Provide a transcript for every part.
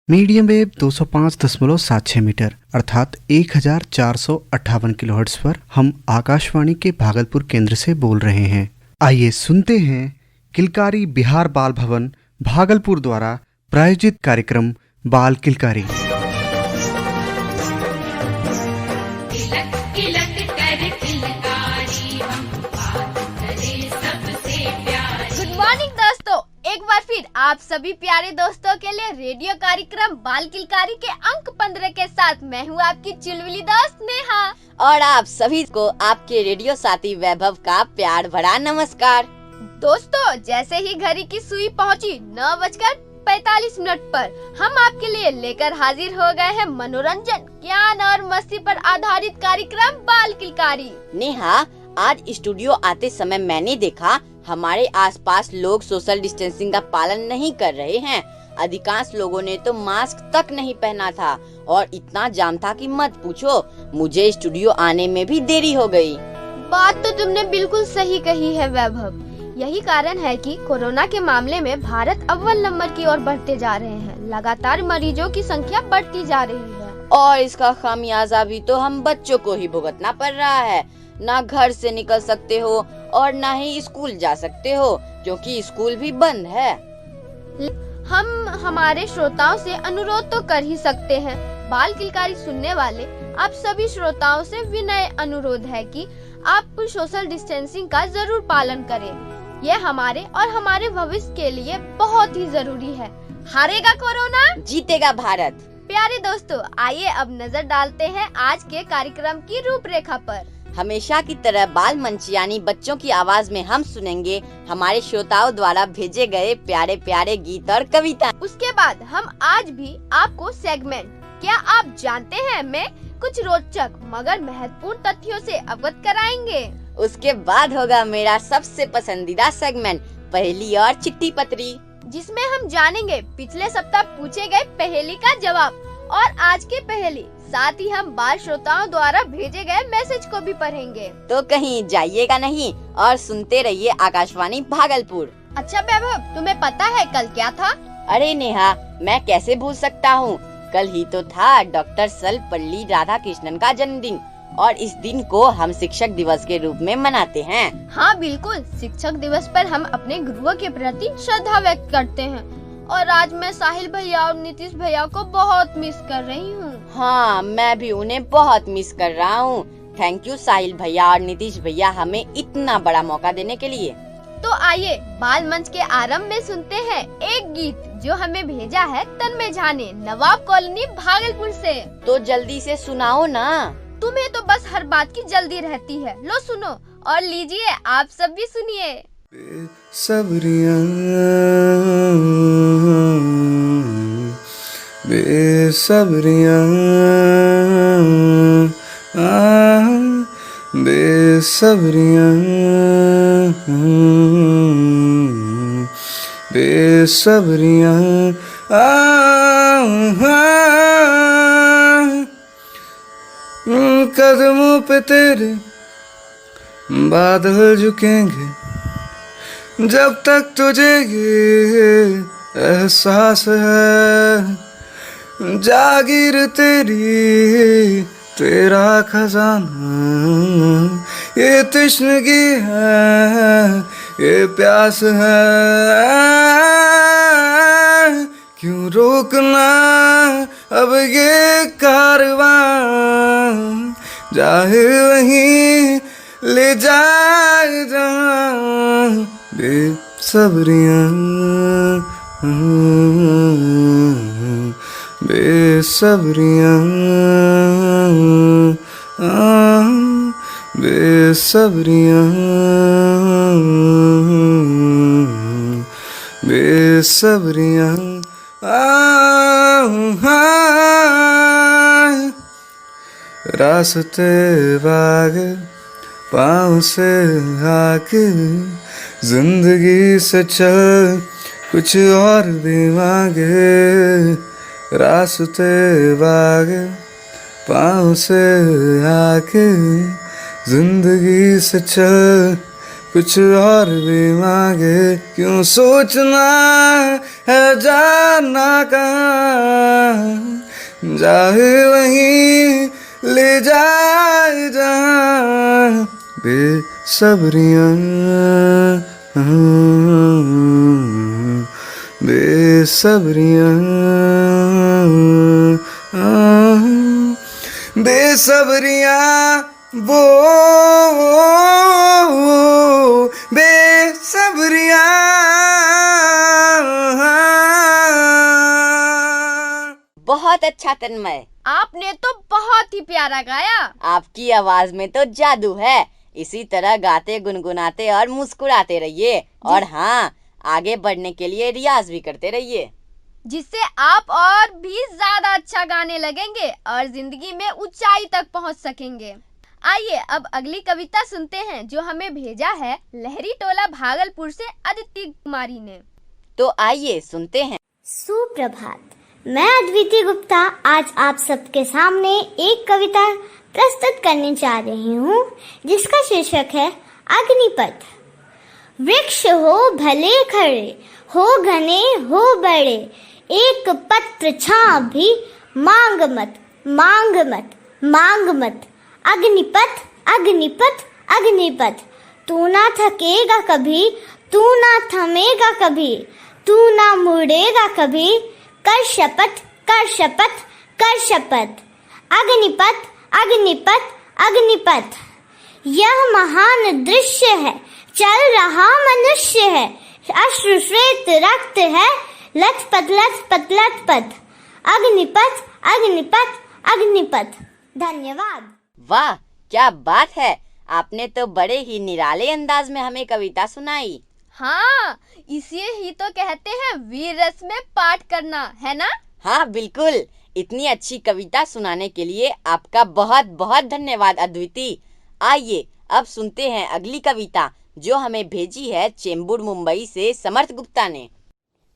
Medium wave 205.76 metre अर्थात 1458 kilohertz पर हम आकाशवाणी के भागलपुर केंद्र से बोल रहे हैं। आइए सुनते हैं किलकारी बिहार बाल भवन भागलपुर द्वारा प्रायोजित कार्यक्रम बाल किलकारी। एक बार फिर आप सभी प्यारे दोस्तों के लिए रेडियो कार्यक्रम बाल किलकारी के अंक 15 के साथ मैं हूँ आपकी चुलबुली दोस्त नेहा और आप सभी को आपके रेडियो साथी वैभव का प्यार भरा नमस्कार। दोस्तों, जैसे ही घड़ी की सुई पहुँची 9:45 पर हम आपके लिए लेकर हाजिर हो गए हैं मनोरंजन, ज्ञान और मस्ती पर आधारित कार्यक्रम बाल किलकारी। नेहा, आज स्टूडियो आते समय मैंने देखा हमारे आसपास लोग सोशल डिस्टेंसिंग का पालन नहीं कर रहे हैं। अधिकांश लोगों ने तो मास्क तक नहीं पहना था और इतना जाम था कि मत पूछो। मुझे स्टूडियो आने में भी देरी हो गई। बात तो तुमने बिल्कुल सही कही है वैभव। यही कारण है कि कोरोना के मामले में भारत अव्वल नंबर की ओर बढ़ते जा रहे हैं। लगातार मरीजों की संख्या बढ़ती जा रही है और इसका खामियाजा भी तो हम बच्चों को ही भुगतना पड़ रहा है। ना घर से निकल सकते हो और ना ही स्कूल जा सकते हो क्योंकि स्कूल भी बंद है। हम हमारे श्रोताओं से अनुरोध तो कर ही सकते हैं। बाल किलकारी सुनने वाले आप सभी श्रोताओं से विनय अनुरोध है कि आप सोशल डिस्टेंसिंग का जरूर पालन करें। ये हमारे और हमारे भविष्य के लिए बहुत ही जरूरी है। हारेगा कोरोना, जीतेगा भारत। प्यारे दोस्तों, आइए अब नजर डालते हैं आज के कार्यक्रम की रूपरेखा पर। हमेशा की तरह बाल मंच यानी बच्चों की आवाज में हम सुनेंगे हमारे श्रोताओं द्वारा भेजे गए प्यारे प्यारे गीत और कविता। उसके बाद हम आज भी आपको सेगमेंट क्या आप जानते हैं में कुछ रोचक मगर महत्वपूर्ण तथ्यों से अवगत कराएंगे। उसके बाद होगा मेरा सबसे पसंदीदा सेगमेंट पहेली और चिट्ठी पत्री, जिसमें हम जानेंगे पिछले सप्ताह पूछे गए पहेली का जवाब और आज की पहेली। साथ ही हम बाल श्रोताओं द्वारा भेजे गए मैसेज को भी पढ़ेंगे। तो कहीं जाइएगा नहीं और सुनते रहिए आकाशवाणी भागलपुर। अच्छा वैभव, तुम्हें पता है कल क्या था? अरे नेहा, मैं कैसे भूल सकता हूँ। कल ही तो था डॉक्टर सर्वपल्ली राधाकृष्णन का जन्मदिन और इस दिन को हम शिक्षक दिवस के रूप में मनाते हैं। हाँ बिल्कुल, शिक्षक दिवस पर हम अपने गुरुओं के प्रति श्रद्धा व्यक्त करते हैं और आज मैं साहिल भैया और नीतीश भैया को बहुत मिस कर रही हूँ। हाँ, मैं भी उन्हें बहुत मिस कर रहा हूँ। थैंक यू साहिल भैया और नीतीश भैया हमें इतना बड़ा मौका देने के लिए। तो आइए बाल मंच के आरंभ में सुनते हैं एक गीत जो हमें भेजा है तन्मय झा ने नवाब कॉलोनी भागलपुर से। तो जल्दी से सुनाओ ना। तुम्हें तो बस हर बात की जल्दी रहती है। लो सुनो और लीजिए आप सब भी सुनिए। बेसब्रियां बेसब्रियां बेसब्रियां बेसब्रियां कदमों पे तेरे बादल झुकेंगे जब तक तुझे ये एहसास है। जागीर तेरी तेरा खजाना ये तश्नगी है ये प्यास है। क्यों रोकना अब ये कारवां जाए वहीं ले जाए जहाँ। बेसब्रियां बेसब्रियां बेसब्रियां बेसब्रियां रास्ते भागे पाँव से आके जिंदगी से चल कुछ और भी मांगे। रास्ते भागे पाँव से आके जिंदगी से चल कुछ और भी मांगे। क्यों सोचना है जाना कहाँ, जाए वहीं ले जाए जहाँ बेसब्रियाँ, बेसब्रियाँ, बेसब्रियाँ वो बेसब्रियाँ। बहुत अच्छा तन्मय, आपने तो बहुत ही प्यारा गाया। आपकी आवाज में तो जादू है। इसी तरह गाते गुनगुनाते और मुस्कुराते रहिए, और हाँ, आगे बढ़ने के लिए रियाज भी करते रहिए, जिससे आप और भी ज्यादा अच्छा गाने लगेंगे और जिंदगी में ऊंचाई तक पहुंच सकेंगे। आइए अब अगली कविता सुनते हैं जो हमें भेजा है लहरी टोला भागलपुर से अदिति कुमारी ने। तो आइए सुनते हैं। सुप्रभात, मैं अद्विति गुप्ता आज आप सबके सामने एक कविता प्रस्तुत करने जा रही हूँ जिसका शीर्षक है अग्निपथ। वृक्ष हो भले खड़े, हो घने हो बड़े, एक पत्र छांव भी मांग मत, मांग मत, मांग मत। अग्निपथ अग्निपथ अग्निपथ, तू ना थकेगा कभी, तू ना थमेगा कभी, तू ना मुड़ेगा कभी, कर शपथ कर शपथ कर शपथ। अग्निपथ अग्निपथ अग्निपथ, यह महान दृश्य है, चल रहा मनुष्य है, अश्रु श्वेत रक्त है, लथपथ लथपथ लथपथ। अग्निपथ अग्निपथ अग्निपथ। धन्यवाद। वाह, क्या बात है, आपने तो बड़े ही निराले अंदाज में हमें कविता सुनाई। हाँ, इसे ही तो कहते हैं वीर रस में पाठ करना, है ना? हाँ बिल्कुल, इतनी अच्छी कविता सुनाने के लिए आपका बहुत बहुत धन्यवाद अद्विति। आइए अब सुनते हैं अगली कविता जो हमें भेजी है चेंबूर मुंबई से समर्थ गुप्ता ने।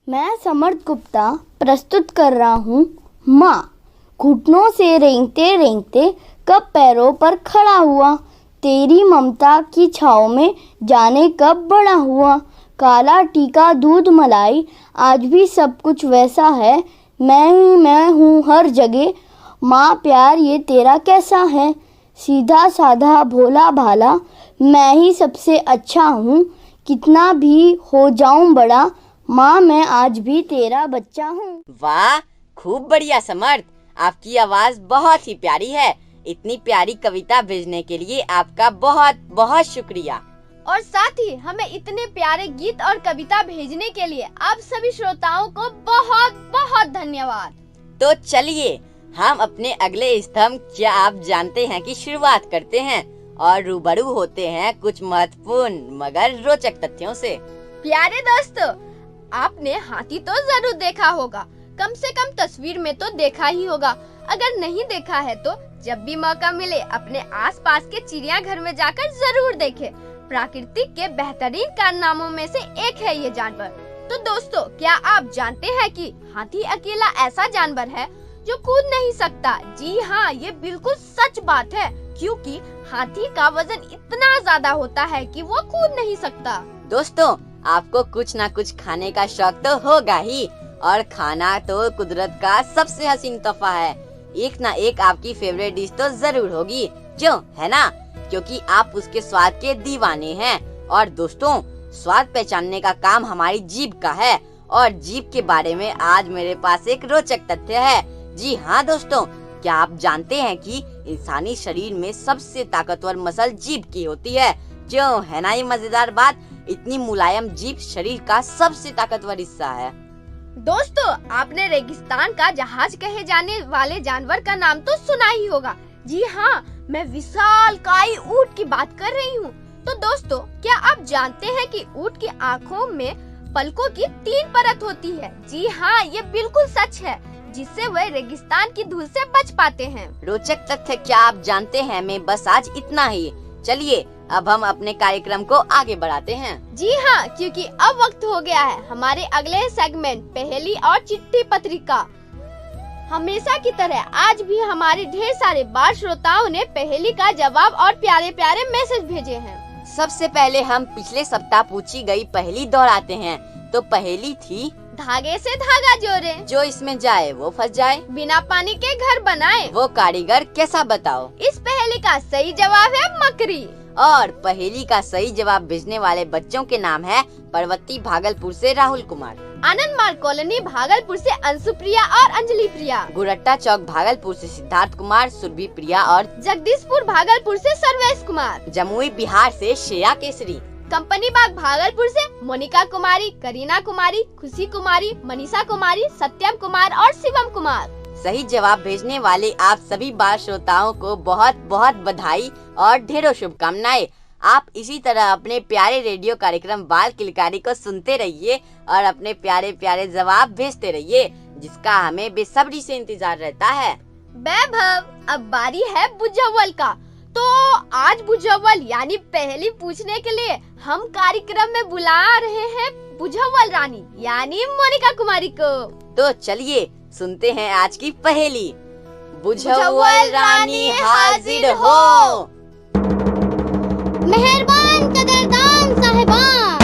मैं समर्थ गुप्ता प्रस्तुत कर रहा हूँ माँ। घुटनों से रेंगते रेंगते कब पैरों पर खड़ा हुआ, तेरी ममता की छाँव में जाने कब बड़ा हुआ। काला टीका दूध मलाई आज भी सब कुछ वैसा है, मैं ही मैं हूँ हर जगह। माँ प्यार ये तेरा कैसा है, सीधा साधा भोला भाला, मैं ही सबसे अच्छा हूँ। कितना भी हो जाऊँ बड़ा, माँ मैं आज भी तेरा बच्चा हूँ। वाह, खूब बढ़िया समर्थ, आपकी आवाज बहुत ही प्यारी है। इतनी प्यारी कविता भेजने के लिए आपका बहुत बहुत शुक्रिया। और साथ ही हमें इतने प्यारे गीत और कविता भेजने के लिए आप सभी श्रोताओं को बहुत बहुत धन्यवाद। तो चलिए हम अपने अगले स्तंभ क्या आप जानते हैं की शुरुआत करते हैं और रूबरू होते हैं कुछ महत्वपूर्ण मगर रोचक तथ्यों से। प्यारे दोस्तों, आपने हाथी तो जरूर देखा होगा, कम से कम तस्वीर में तो देखा ही होगा। अगर नहीं देखा है तो जब भी मौका मिले अपने आसपास के चिड़ियाघर में जाकर जरूर देखें। प्रकृति के बेहतरीन कारनामों में से एक है ये जानवर। तो दोस्तों, क्या आप जानते हैं कि हाथी अकेला ऐसा जानवर है जो कूद नहीं सकता? जी हाँ, ये बिल्कुल सच बात है, क्योंकि हाथी का वजन इतना ज्यादा होता है कि वो कूद नहीं सकता। दोस्तों, आपको कुछ ना कुछ खाने का शौक तो होगा ही, और खाना तो कुदरत का सबसे हसीन तोहफा है। एक ना एक आपकी फेवरेट डिश तो जरूर होगी, क्यों है ना? क्योंकि आप उसके स्वाद के दीवाने हैं। और दोस्तों, स्वाद पहचानने का काम हमारी जीभ का है, और जीभ के बारे में आज मेरे पास एक रोचक तथ्य है। जी हाँ दोस्तों, क्या आप जानते हैं कि इंसानी शरीर में सबसे ताकतवर मसल जीभ की होती है? क्यों है ना ये मजेदार बात? इतनी मुलायम जीभ शरीर का सबसे ताकतवर हिस्सा है। दोस्तों, आपने रेगिस्तान का जहाज कहे जाने वाले जानवर का नाम तो सुना ही होगा। जी हाँ, मैं विशालकाय ऊंट की बात कर रही हूँ। तो दोस्तों, क्या आप जानते हैं कि ऊंट की आँखों में पलकों की 3 परत होती है? जी हाँ, ये बिल्कुल सच है, जिससे वह रेगिस्तान की धूल से बच पाते हैं। रोचक तथ्य क्या आप जानते हैं में बस आज इतना ही। चलिए अब हम अपने कार्यक्रम को आगे बढ़ाते हैं। जी हाँ, क्योंकि अब वक्त हो गया है हमारे अगले सेगमेंट पहेली और चिट्ठी पत्रिका। हमेशा की तरह आज भी हमारे ढेर सारे बाल श्रोताओं ने पहेली का जवाब और प्यारे प्यारे मैसेज भेजे हैं। सबसे पहले हम पिछले सप्ताह पूछी गई पहेली दोहराते हैं। तो पहेली थी, धागे से धागा जोड़े, जो इसमें जाए वो फंस जाए, बिना पानी के घर बनाए, वो कारीगर कैसा बताओ। इस पहेली का सही जवाब है मकड़ी। और पहेली का सही जवाब भेजने वाले बच्चों के नाम है पर्वती भागलपुर से राहुल कुमार, आनंद मार्ग कॉलोनी भागलपुर से अंशु प्रिया और अंजलि प्रिया, गुरट्टा चौक भागलपुर से सिद्धार्थ कुमार, सुरभि प्रिया और जगदीशपुर भागलपुर से सर्वेश कुमार, जमुई बिहार से श्रेया केसरी, कंपनी बाग भागलपुर से मोनिका कुमारी, करीना कुमारी, खुशी कुमारी, मनीषा कुमारी, सत्यम कुमार और शिवम कुमार। सही जवाब भेजने वाले आप सभी बाल श्रोताओं को बहुत बहुत बधाई और ढेरों शुभकामनाएं। आप इसी तरह अपने प्यारे रेडियो कार्यक्रम बाल किलकारी को सुनते रहिए और अपने प्यारे प्यारे जवाब भेजते रहिए, जिसका हमें बेसब्री से इंतजार रहता है। वैभव, अब बारी है बुझव्वल का। तो आज बुझव्वल यानी पहेली पूछने के लिए हम कार्यक्रम में बुला रहे हैं बुझव्वल रानी यानी मोनिका कुमारी को। तो चलिए सुनते हैं आज की पहेली। बुझव्वल रानी हाजिर हो। मेहरबान कदरदान साहिबान,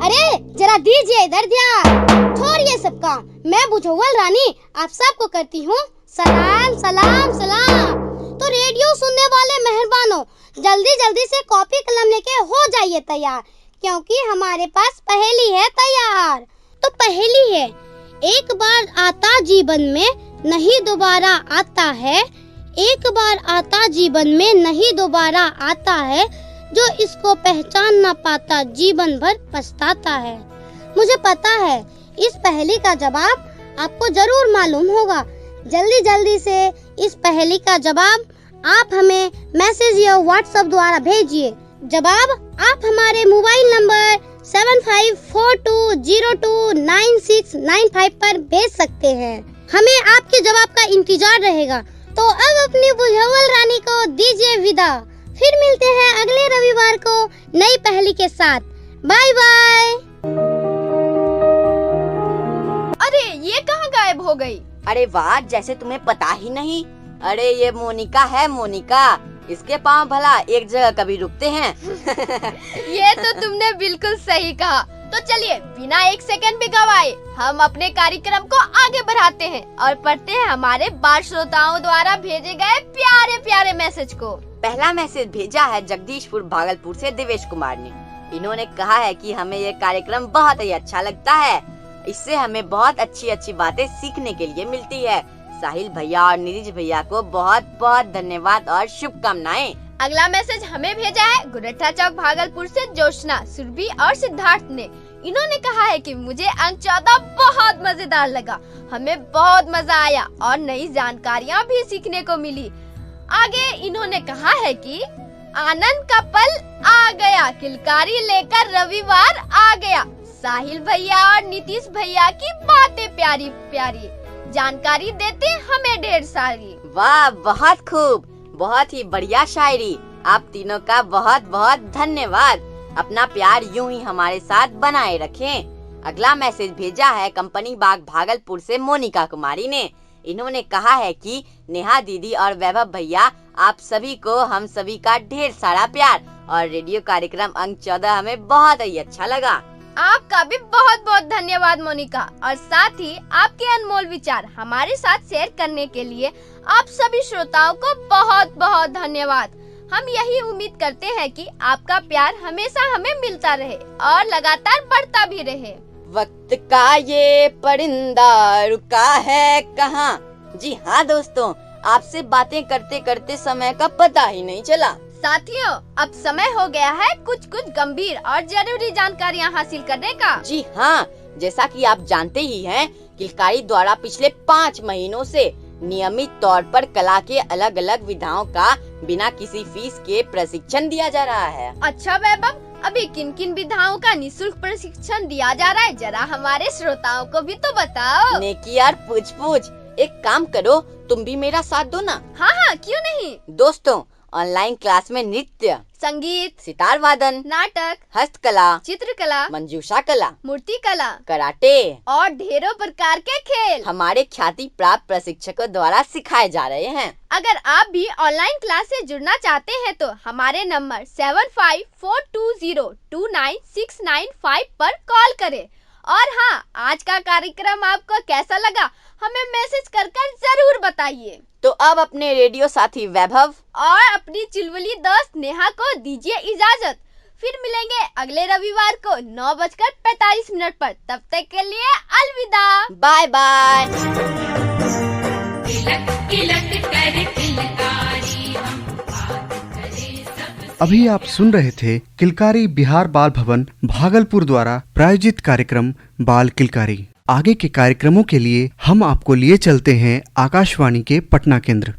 अरे जरा दीजिए इधर ध्यान, छोड़िए सब काम, मैं बुझव्वल रानी आप सबको करती हूँ सलाम सलाम सलाम। तो रेडियो सुनने वाले मेहरबानों, जल्दी जल्दी से कॉपी कलम लेके हो जाइए तैयार, क्योंकि हमारे पास पहेली है तैयार। तो पहेली है, एक बार आता जीवन में नहीं दोबारा आता है, एक बार आता जीवन में नहीं दोबारा आता है, जो इसको पहचान ना पाता जीवन भर पछताता है। मुझे पता है इस पहेली का जवाब आपको जरूर मालूम होगा। जल्दी जल्दी से इस पहेली का जवाब आप हमें मैसेज या व्हाट्सएप द्वारा भेजिए। जवाब आप हमारे मोबाइल नंबर 7542029695 पर भेज सकते हैं। हमें आपके जवाब का इंतजार रहेगा। तो अब अपनी बुझव्वल रानी को दीजिए विदा। फिर मिलते हैं अगले रविवार को नई पहेली के साथ। Bye bye. अरे ये कहाँ गायब हो गई? अरे वाह, जैसे तुम्हें पता ही नहीं। अरे ये मोनिका है, मोनिका। इसके पाँव भला एक जगह कभी रुकते हैं? ये तो तुमने बिल्कुल सही कहा। तो चलिए बिना एक सेकंड भी गवाए हम अपने कार्यक्रम को आगे बढ़ाते हैं और पढ़ते हैं हमारे बाल श्रोताओं द्वारा भेजे गए प्यारे प्यारे मैसेज को। पहला मैसेज भेजा है जगदीशपुर भागलपुर से देवेश कुमार ने। इन्होंने कहा है कि हमें ये कार्यक्रम बहुत ही अच्छा लगता है, इससे हमें बहुत अच्छी अच्छी बातें सीखने के लिए मिलती है। साहिल भैया और नीरज भैया को बहुत बहुत धन्यवाद और शुभकामनाएं। अगला मैसेज हमें भेजा है गुरट्टा चौक भागलपुर से जोशना, सुरभि और सिद्धार्थ ने। इन्होंने कहा है कि मुझे अंक 14 बहुत मजेदार लगा, हमें बहुत मजा आया और नई जानकारियाँ भी सीखने को मिली। आगे इन्होंने कहा है कि आनंद का पल आ गया, किलकारी लेकर रविवार आ गया। साहिल भैया और नीतीश भैया की बातें प्यारी प्यारी, जानकारी देते हमें ढेर सारी। वाह, बहुत खूब, बहुत ही बढ़िया शायरी। आप तीनों का बहुत बहुत धन्यवाद। अपना प्यार यूं ही हमारे साथ बनाए रखें। अगला मैसेज भेजा है कंपनी बाग भागलपुर से मोनिका कुमारी ने। इन्होंने कहा है कि नेहा दीदी और वैभव भैया, आप सभी को हम सभी का ढेर सारा प्यार और रेडियो कार्यक्रम अंक 14 हमें बहुत ही अच्छा लगा। आपका भी बहुत बहुत धन्यवाद मोनिका, और साथ ही आपके अनमोल विचार हमारे साथ शेयर करने के लिए आप सभी श्रोताओं को बहुत बहुत धन्यवाद। हम यही उम्मीद करते हैं कि आपका प्यार हमेशा हमें मिलता रहे और लगातार बढ़ता भी रहे। वक्त का ये परिंदा रुका है कहाँ। जी हाँ दोस्तों, आपसे बातें करते करते समय का पता ही नहीं चला। साथियों, अब समय हो गया है कुछ गंभीर और जरूरी जानकारियाँ हासिल करने का। जी हाँ, जैसा कि आप जानते ही हैं, किलकारी द्वारा पिछले 5 महीनों से नियमित तौर पर कला के अलग अलग विधाओं का बिना किसी फीस के प्रशिक्षण दिया जा रहा है। अच्छा वैभव, अभी किन किन विधाओं का निःशुल्क प्रशिक्षण दिया जा रहा है, जरा हमारे श्रोताओं को भी तो बताओ। नेकी यार, पूछ। एक काम करो, तुम भी मेरा साथ दो ना। हाँ, क्यों नहीं। दोस्तों, ऑनलाइन क्लास में नृत्य, संगीत, सितार वादन, नाटक, हस्तकला, चित्रकला, मंजूषा कला, मूर्ति कला, कराटे और ढेरों प्रकार के खेल हमारे ख्याति प्राप्त प्रशिक्षकों द्वारा सिखाए जा रहे हैं। अगर आप भी ऑनलाइन क्लास से जुड़ना चाहते हैं तो हमारे नंबर 7542029695 पर कॉल करें और हाँ, आज का कार्यक्रम आपको कैसा लगा हमें मैसेज कर जरूर बताइए। तो अब अपने रेडियो साथी वैभव और अपनी चुलबुली दोस्त नेहा को दीजिए इजाजत। फिर मिलेंगे अगले रविवार को 9:45 पर। तब तक के लिए अलविदा। Bye bye. अभी आप सुन रहे थे किलकारी बिहार बाल भवन भागलपुर द्वारा प्रायोजित कार्यक्रम बाल किलकारी। आगे के कार्यक्रमों के लिए हम आपको लिए चलते हैं आकाशवाणी के पटना केंद्र।